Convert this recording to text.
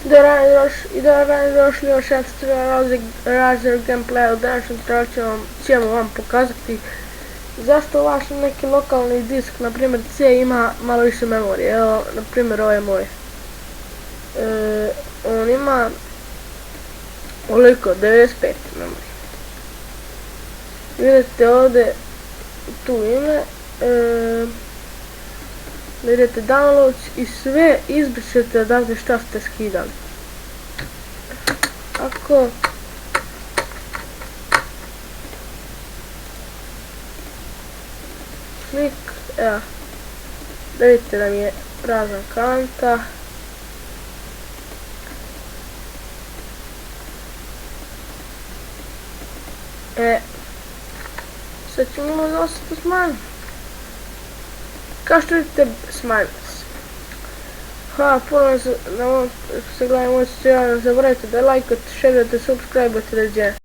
I da došli još jedan razred gameplaya. U današnjem tutorialu ćemo vam pokazati zašto vaš neki lokalni disk, na primjer C, ima malo više memorije. Evo, na primjer ovaj moj. On ima ovoliko, 95 memorije. Vidite ovdje tu ime, da idete downloads i sve izbrišete odavde šta ste skidali. Ako klik, evo, da vidite da mi je prazna kanta. Sad ćemo možda ostati smanjiti. Kao što vidite, smanjiti se. Hvala puno na ovom što se gledaju moj tutorial. Ne zaboravite da lajkate, šerujete, subscribe-ate,